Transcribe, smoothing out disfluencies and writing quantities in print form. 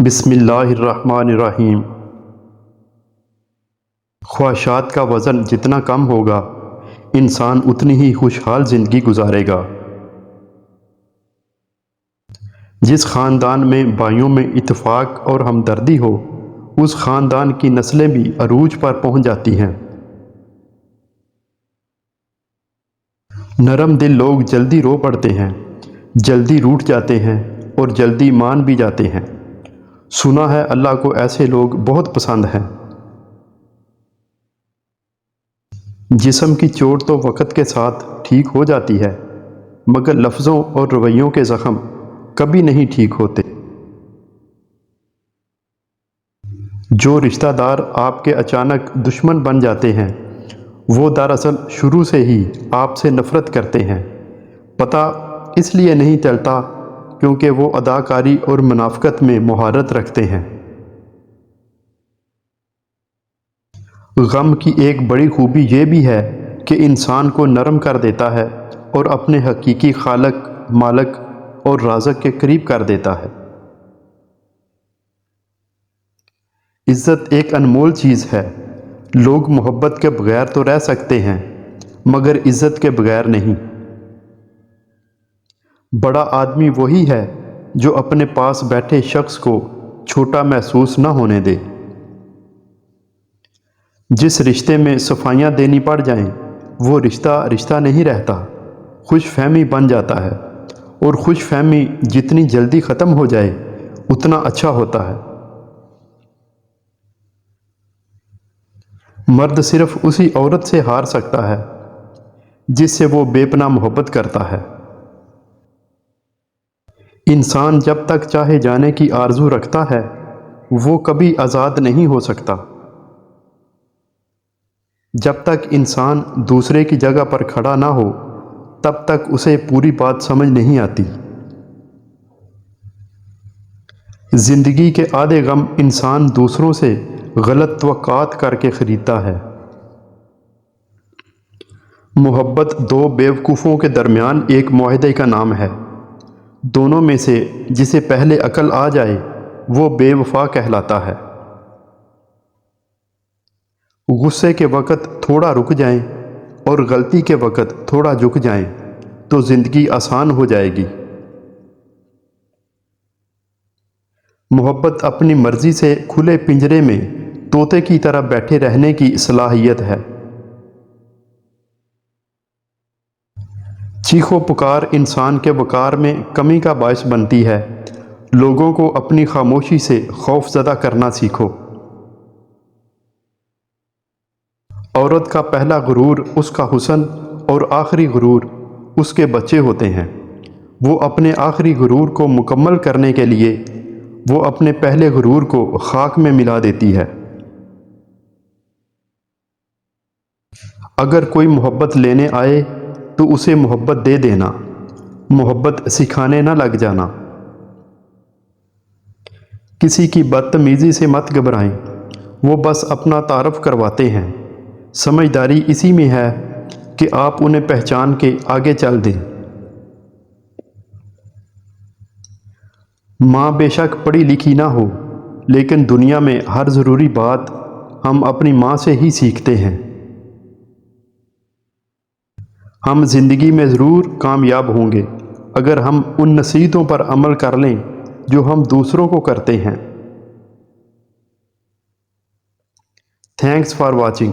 بسم اللہ الرحمن الرحیم۔ خواہشات کا وزن جتنا کم ہوگا، انسان اتنی ہی خوشحال زندگی گزارے گا۔ جس خاندان میں بھائیوں میں اتفاق اور ہمدردی ہو، اس خاندان کی نسلیں بھی عروج پر پہنچ جاتی ہیں۔ نرم دل لوگ جلدی رو پڑتے ہیں، جلدی روٹھ جاتے ہیں اور جلدی مان بھی جاتے ہیں۔ سنا ہے اللہ کو ایسے لوگ بہت پسند ہیں۔ جسم کی چوٹ تو وقت کے ساتھ ٹھیک ہو جاتی ہے، مگر لفظوں اور رویوں کے زخم کبھی نہیں ٹھیک ہوتے۔ جو رشتہ دار آپ کے اچانک دشمن بن جاتے ہیں، وہ دراصل شروع سے ہی آپ سے نفرت کرتے ہیں۔ پتہ اس لیے نہیں چلتا کیونکہ وہ اداکاری اور منافقت میں مہارت رکھتے ہیں۔ غم کی ایک بڑی خوبی یہ بھی ہے کہ انسان کو نرم کر دیتا ہے اور اپنے حقیقی خالق، مالک اور رازق کے قریب کر دیتا ہے۔ عزت ایک انمول چیز ہے۔ لوگ محبت کے بغیر تو رہ سکتے ہیں، مگر عزت کے بغیر نہیں۔ بڑا آدمی وہی ہے جو اپنے پاس بیٹھے شخص کو چھوٹا محسوس نہ ہونے دے۔ جس رشتے میں صفائیاں دینی پڑ جائیں، وہ رشتہ نہیں رہتا، خوش فہمی بن جاتا ہے، اور خوش فہمی جتنی جلدی ختم ہو جائے اتنا اچھا ہوتا ہے۔ مرد صرف اسی عورت سے ہار سکتا ہے جس سے وہ بے پناہ محبت کرتا ہے۔ انسان جب تک چاہے جانے کی آرزو رکھتا ہے، وہ کبھی آزاد نہیں ہو سکتا۔ جب تک انسان دوسرے کی جگہ پر کھڑا نہ ہو، تب تک اسے پوری بات سمجھ نہیں آتی۔ زندگی کے آدھے غم انسان دوسروں سے غلط توقعات کر کے خریدتا ہے۔ محبت دو بیوقوفوں کے درمیان ایک معاہدے کا نام ہے۔ دونوں میں سے جسے پہلے عقل آ جائے وہ بے وفا کہلاتا ہے۔ غصے کے وقت تھوڑا رک جائیں اور غلطی کے وقت تھوڑا جھک جائیں تو زندگی آسان ہو جائے گی۔ محبت اپنی مرضی سے کھلے پنجرے میں طوطے کی طرح بیٹھے رہنے کی صلاحیت ہے۔ چیخ و پکار انسان کے وقار میں کمی کا باعث بنتی ہے۔ لوگوں کو اپنی خاموشی سے خوف زدہ کرنا سیکھو۔ عورت کا پہلا غرور اس کا حسن اور آخری غرور اس کے بچے ہوتے ہیں۔ وہ اپنے آخری غرور کو مکمل کرنے کے لیے وہ اپنے پہلے غرور کو خاک میں ملا دیتی ہے۔ اگر کوئی محبت لینے آئے تو اسے محبت دے دینا، محبت سکھانے نہ لگ جانا۔ کسی کی بدتمیزی سے مت گھبرائیں، وہ بس اپنا تعارف کرواتے ہیں۔ سمجھداری اسی میں ہے کہ آپ انہیں پہچان کے آگے چل دیں۔ ماں بے شک پڑھی لکھی نہ ہو، لیکن دنیا میں ہر ضروری بات ہم اپنی ماں سے ہی سیکھتے ہیں۔ ہم زندگی میں ضرور کامیاب ہوں گے اگر ہم ان نصیحتوں پر عمل کر لیں جو ہم دوسروں کو کرتے ہیں۔ Thanks for watching.